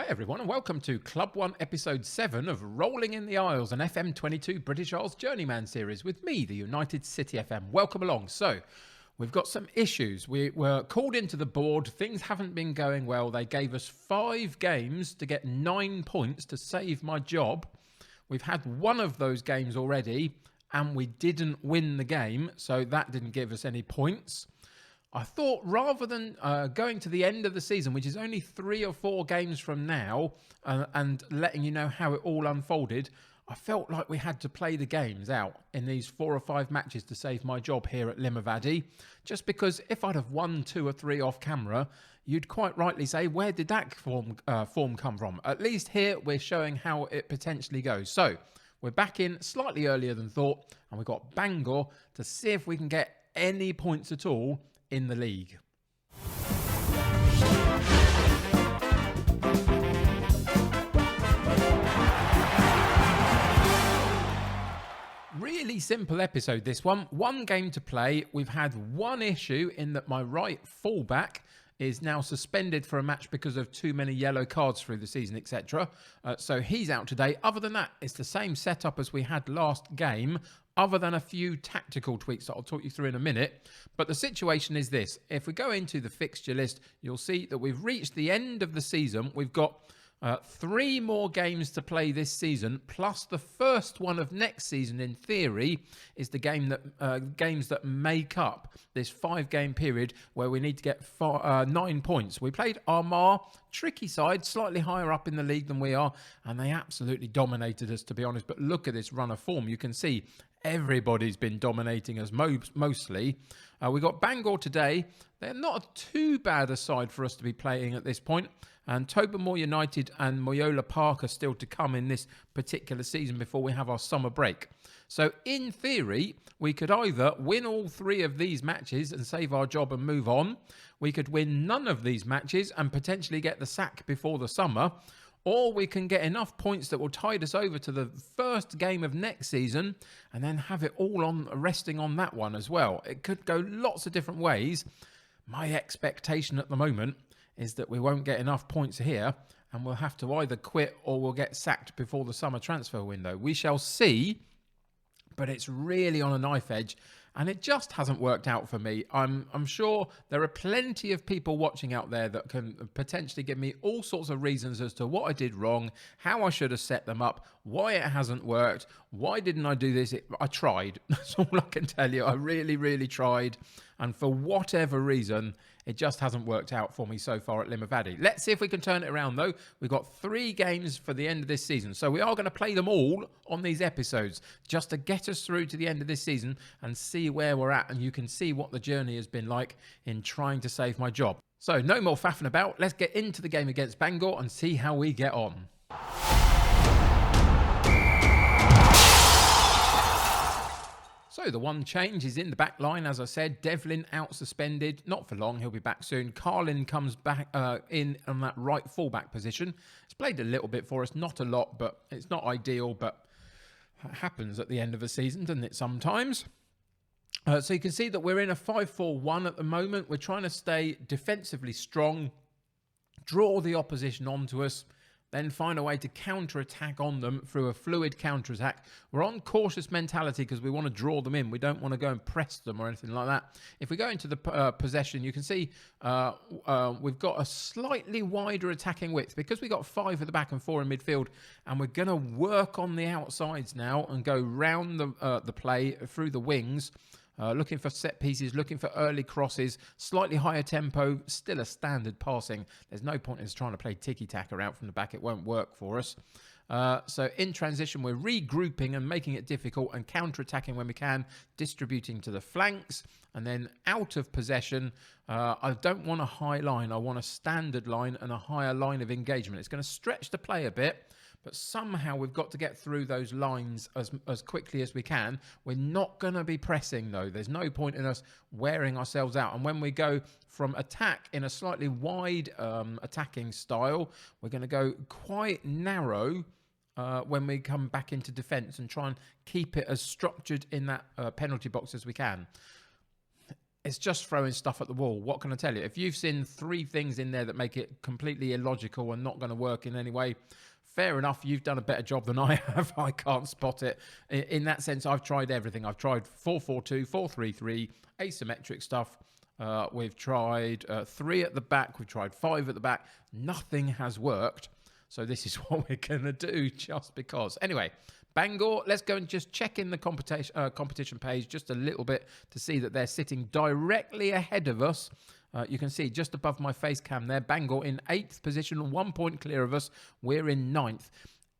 Hi everyone and welcome to Club1 Episode 7 of Rolling in the Isles, an FM22 British Isles Journeyman series with me, the United City FM. Welcome along. So, we've got some issues. We were called into the board. Things haven't been going well. They gave us 5 games to get 9 points to save my job. We've had one of those games already and we didn't win the game, so that didn't give us any points. I thought rather than going to the end of the season, which is only 3 or 4 games from now, and letting you know how it all unfolded, I felt like we had to play the games out in these 4 or 5 matches to save my job here at Limavady. Just because if I'd have won 2 or 3 off camera, you'd quite rightly say, where did that form come from? At least here we're showing how it potentially goes. So we're back in slightly earlier than thought, and we've got Bangor to see if we can get any points at all in the league. Really simple episode, this one. 1 game to play. We've had one issue in that my right fullback is now suspended for a match because of too many yellow cards through the season, etc. So he's out today. Other than that, it's the same setup as we had last game, other than a few tactical tweaks that I'll talk you through in a minute. But the situation is this. If we go into the fixture list, you'll see that we've reached the end of the season. We've got 3 more games to play this season, plus the first one of next season, in theory, is the game that games that make up this 5-game period where we need to get 9 points. We played Armagh, tricky side, slightly higher up in the league than we are, and they absolutely dominated us, to be honest. But look at this run of form. You can see everybody's been dominating us mostly. We got Bangor today. They're not too bad a side for us to be playing at this point. And Tobermoor United and Moyola Park are still to come in this particular season before we have our summer break. So in theory, we could either win all 3 of these matches and save our job and move on. We could win none of these matches and potentially get the sack before the summer. Or we can get enough points that will tide us over to the first game of next season and then have it all on resting on that one as well. It could go lots of different ways. My expectation at the moment is that we won't get enough points here and we'll have to either quit or we'll get sacked before the summer transfer window. We shall see, but it's really on a knife edge. And it just hasn't worked out for me. I'm sure there are plenty of people watching out there that can potentially give me all sorts of reasons as to what I did wrong, how I should have set them up, why it hasn't worked, why didn't I do this? I tried. That's all I can tell you. I really, really tried. And for whatever reason, it just hasn't worked out for me so far at Limavady. Let's see if we can turn it around, though. We've got 3 games for the end of this season. So we are going to play them all on these episodes just to get us through to the end of this season and see where we're at. And you can see what the journey has been like in trying to save my job. So no more faffing about. Let's get into the game against Bangor and see how we get on. So the one change is in the back line, as I said. Devlin out suspended, not for long, he'll be back soon. Carlin comes back in on that right fullback position. He's played a little bit for us, not a lot, but it's not ideal, but it happens at the end of a season, doesn't it, sometimes? So you can see that we're in a 5-4-1 at the moment. We're trying to stay defensively strong, draw the opposition onto us, then find a way to counter-attack on them through a fluid counter-attack. We're on cautious mentality because we want to draw them in. We don't want to go and press them or anything like that. If we go into the possession, you can see we've got a slightly wider attacking width because we've got 5 at the back and 4 in midfield, and we're going to work on the outsides now and go round the play through the wings. Looking for set pieces, looking for early crosses, slightly higher tempo, still a standard passing. There's no point in us trying to play tiki-taka out from the back. It won't work for us. So in transition, we're regrouping and making it difficult and counter-attacking when we can, distributing to the flanks. And then out of possession, I don't want a high line. I want a standard line and a higher line of engagement. It's going to stretch the play a bit, but somehow we've got to get through those lines as quickly as we can. We're not going to be pressing, though. There's no point in us wearing ourselves out. And when we go from attack in a slightly wide attacking style, we're going to go quite narrow when we come back into defence and try and keep it as structured in that penalty box as we can. it's just throwing stuff at the wall. What can I tell you? If you've seen 3 things in there that make it completely illogical and not going to work in any way, fair enough, you've done a better job than I have. I can't spot it. In that sense, I've tried everything. I've tried 4-4-2, 4-3-3, asymmetric stuff. We've tried 3 at the back. We've tried 5 at the back. Nothing has worked. So this is what we're going to do just because. Anyway, Bangor, let's go and just check in the competition page just a little bit to see that they're sitting directly ahead of us. You can see just above my face cam there, Bangor in 8th position, 1 point clear of us. We're in 9th.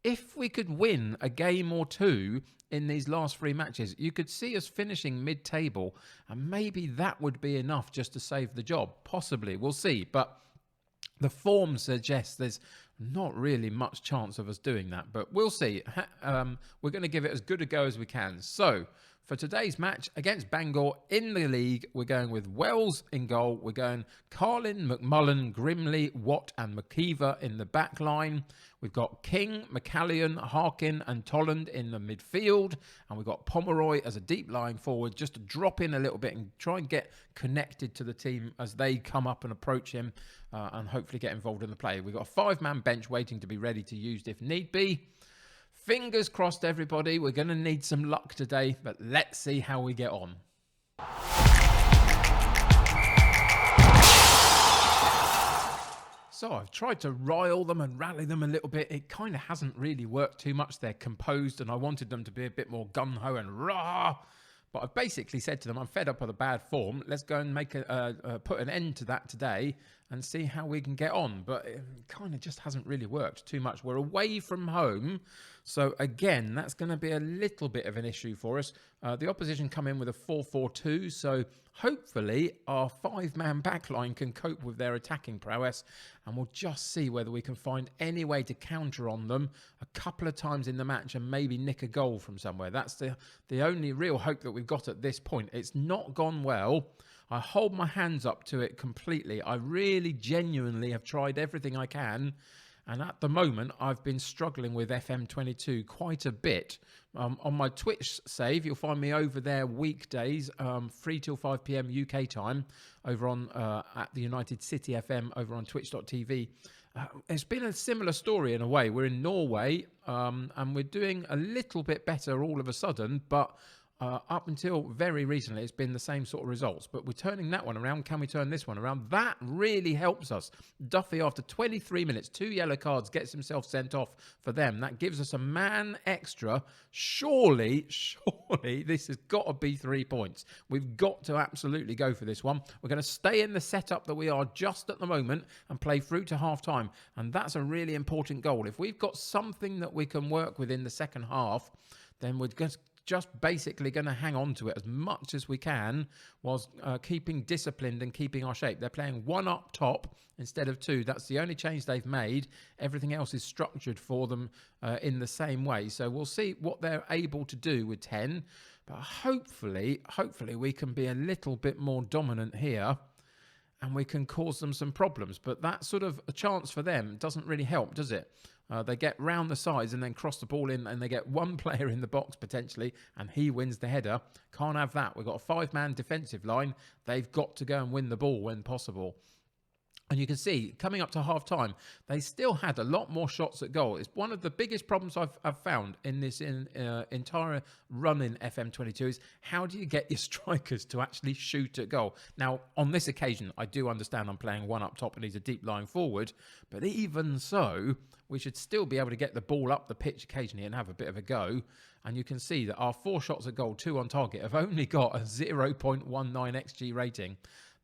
If we could win a game or 2 in these last 3 matches, you could see us finishing mid-table, and maybe that would be enough just to save the job. Possibly, we'll see. But the form suggests there's not really much chance of us doing that, but we'll see. We're going to give it as good a go as we can. So, for today's match against Bangor in the league, we're going with Wells in goal. We're going Carlin, McMullen, Grimley, Watt and McKeever in the back line. We've got King, McCallion, Harkin and Tolland in the midfield. And we've got Pomeroy as a deep lying forward, just to drop in a little bit and try and get connected to the team as they come up and approach him and hopefully get involved in the play. We've got a 5-man bench waiting to be ready to use if need be. Fingers crossed, everybody. We're going to need some luck today, but let's see how we get on. So I've tried to rile them and rally them a little bit. It kind of hasn't really worked too much. They're composed, and I wanted them to be a bit more gung-ho and rah. But I've basically said to them, I'm fed up with the bad form. Let's go and make put an end to that today and see how we can get on. But it kind of just hasn't really worked too much. We're away from home. So again, that's going to be a little bit of an issue for us. The opposition come in with a 4-4-2. So hopefully our 5-man backline can cope with their attacking prowess. And we'll just see whether we can find any way to counter on them a couple of times in the match and maybe nick a goal from somewhere. That's the only real hope that we've got at this point. It's not gone well. I hold my hands up to it completely. I really genuinely have tried everything I can. And at the moment, I've been struggling with FM22 quite a bit. On my Twitch save, you'll find me over there weekdays, 3 till 5 p.m. UK time, over on at the United City FM, over on twitch.tv. It's been a similar story in a way. We're in Norway, and we're doing a little bit better all of a sudden, but up until very recently, it's been the same sort of results. But we're turning that one around. Can we turn this one around? That really helps us. Duffy, after 23 minutes, 2 yellow cards, gets himself sent off for them. That gives us a man extra. Surely, this has got to be 3 points. We've got to absolutely go for this one. We're going to stay in the setup that we are just at the moment and play through to half-time. And that's a really important goal. If we've got something that we can work with in the second half, then we're just basically going to hang on to it as much as we can whilst keeping disciplined and keeping our shape. They're playing 1 up top instead of 2. That's the only change they've made. Everything else is structured for them in the same way. So we'll see what they're able to do with 10. But hopefully we can be a little bit more dominant here and we can cause them some problems. But that sort of a chance for them doesn't really help, does it? They get round the sides and then cross the ball in, and they get one player in the box potentially, and he wins the header. Can't have that. We've got a 5-man defensive line. They've got to go and win the ball when possible. And you can see, coming up to half-time, they still had a lot more shots at goal. It's one of the biggest problems I've found in this entire run in FM22 is how do you get your strikers to actually shoot at goal? Now, on this occasion, I do understand I'm playing 1 up top and he's a deep lying forward, but even so, we should still be able to get the ball up the pitch occasionally and have a bit of a go. And you can see that our 4 shots at goal, 2 on target, have only got a 0.19 XG rating.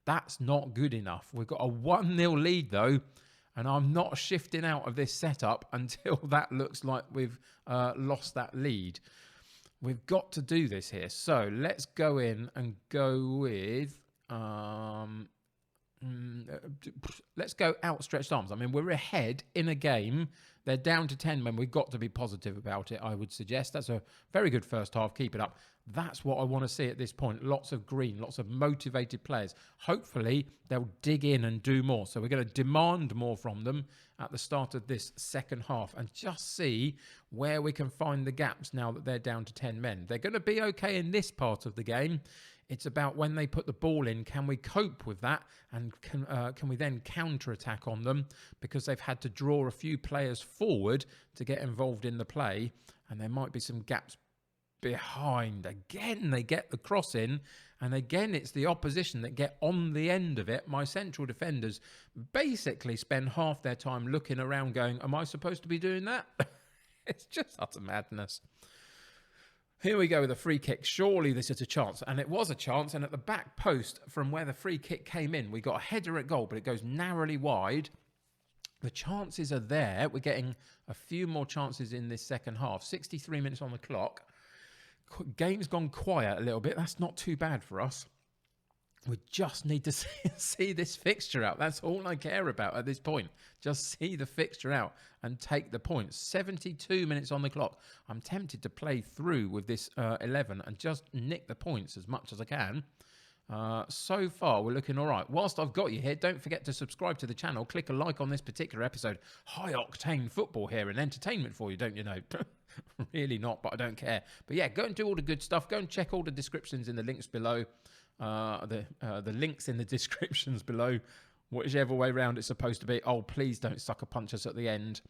That's not good enough. We've got a 1-0 lead, though, and I'm not shifting out of this setup until that looks like we've lost that lead. We've got to do this here. So let's go in and go with... let's go outstretched arms. I mean, we're ahead in a game. They're down to 10 men. We've got to be positive about it, I would suggest. That's a very good first half. Keep it up. That's what I want to see at this point. Lots of green, lots of motivated players. Hopefully, they'll dig in and do more. So we're going to demand more from them at the start of this second half and just see where we can find the gaps now that they're down to 10 men. They're going to be okay in this part of the game. It's about when they put the ball in, can we cope with that? And can we then counter-attack on them? Because they've had to draw a few players forward to get involved in the play. And there might be some gaps behind. Again, they get the cross in. And again, it's the opposition that get on the end of it. My central defenders basically spend half their time looking around going, am I supposed to be doing that? It's just utter madness. Here we go with a free kick. Surely this is a chance. And it was a chance. And at the back post from where the free kick came in, we got a header at goal, but it goes narrowly wide. The chances are there. We're getting a few more chances in this second half. 63 minutes on the clock. Game's gone quiet a little bit. That's not too bad for us. We just need to see this fixture out. That's all I care about at this point. Just see the fixture out and take the points. 72 minutes on the clock. I'm tempted to play through with this 11 and just nick the points as much as I can. So far, we're looking all right. Whilst I've got you here, don't forget to subscribe to the channel. Click a like on this particular episode. High-octane football here and entertainment for you, don't you know? Really not, but I don't care. But yeah, go and do all the good stuff. Go and check all the descriptions in the links below. The links in the descriptions below. Whichever way round it's supposed to be. Oh, please don't sucker punch us at the end.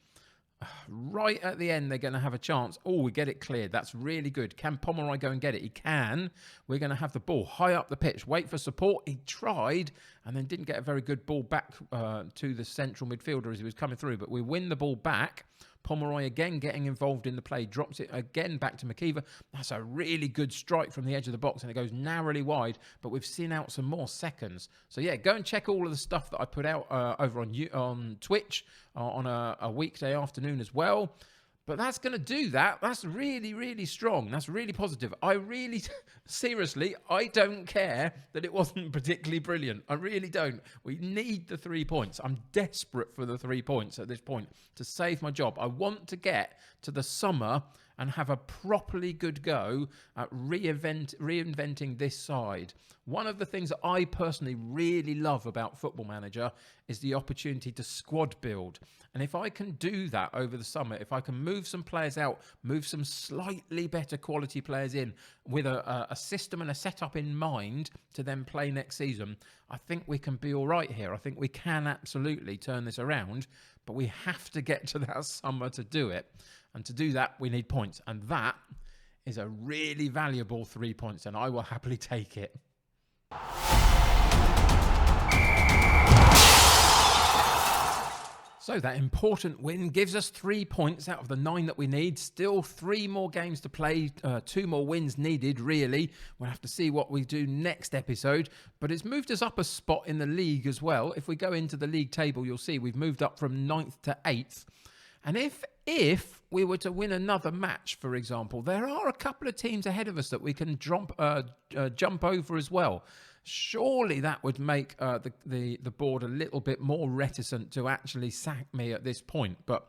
Right at the end, they're going to have a chance. Oh, we get it cleared. That's really good. Can Pomeroy go and get it? He can. We're going to have the ball high up the pitch. Wait for support. He tried and then didn't get a very good ball back to the central midfielder as he was coming through. But we win the ball back. Pomeroy again getting involved in the play. Drops it again back to McKeever. That's a really good strike from the edge of the box. And it goes narrowly wide. But we've seen out some more seconds. So yeah, go and check all of the stuff that I put out over on Twitch on a weekday afternoon as well. But that's going to do that. That's really, really strong. That's really positive. I really, seriously, I don't care that it wasn't particularly brilliant. I really don't. We need the 3 points. I'm desperate for the 3 points at this point to save my job. I want to get to the summer and have a properly good go at reinventing this side. One of the things that I personally really love about Football Manager is the opportunity to squad build. And if I can do that over the summer, if I can move some players out, move some slightly better quality players in with a system and a setup in mind to then play next season, I think we can be all right here. I think we can absolutely turn this around, but we have to get to that summer to do it. And to do that, we need points. And that is a really valuable 3 points, and I will happily take it. So that important win gives us 3 points out of the 9 that we need. Still 3 more games to play, 2 more wins needed, really. We'll have to see what we do next episode. But it's moved us up a spot in the league as well. If we go into the league table, you'll see we've moved up from 9th to 8th. And if we were to win another match, for example, there are a couple of teams ahead of us that we can jump over as well. Surely that would make the board a little bit more reticent to actually sack me at this point. But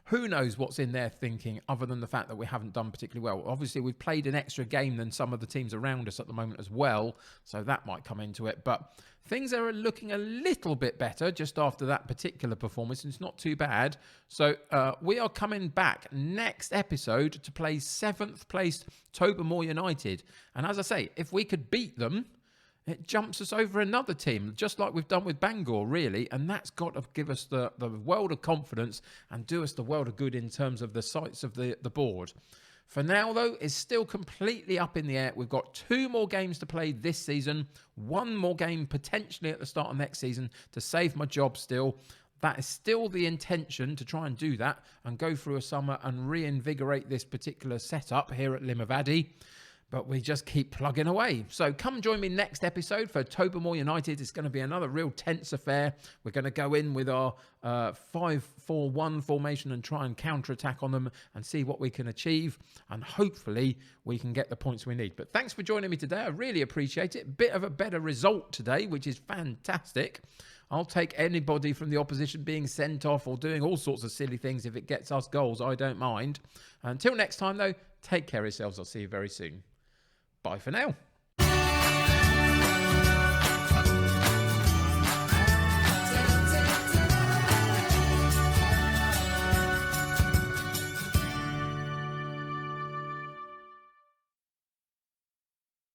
who knows what's in their thinking other than the fact that we haven't done particularly well. Obviously, we've played an extra game than some of the teams around us at the moment as well. So that might come into it. But things are looking a little bit better just after that particular performance. It's not too bad. So we are coming back next episode to play 7th placed Tobermoor United. And as I say, if we could beat them, it jumps us over another team, just like we've done with Bangor, really. And that's got to give us the world of confidence and do us the world of good in terms of the sights of the board. For now, though, it's still completely up in the air. We've got 2 more games to play this season, 1 more game potentially at the start of next season to save my job still. That is still the intention, to try and do that and go through a summer and reinvigorate this particular setup here at Limavady. But we just keep plugging away. So come join me next episode for Tobermoor United. It's going to be another real tense affair. We're going to go in with our 5-4-1 formation and try and counter-attack on them and see what we can achieve. And hopefully we can get the points we need. But thanks for joining me today. I really appreciate it. Bit of a better result today, which is fantastic. I'll take anybody from the opposition being sent off or doing all sorts of silly things if it gets us goals. I don't mind. Until next time, though, take care of yourselves. I'll see you very soon. Bye for now.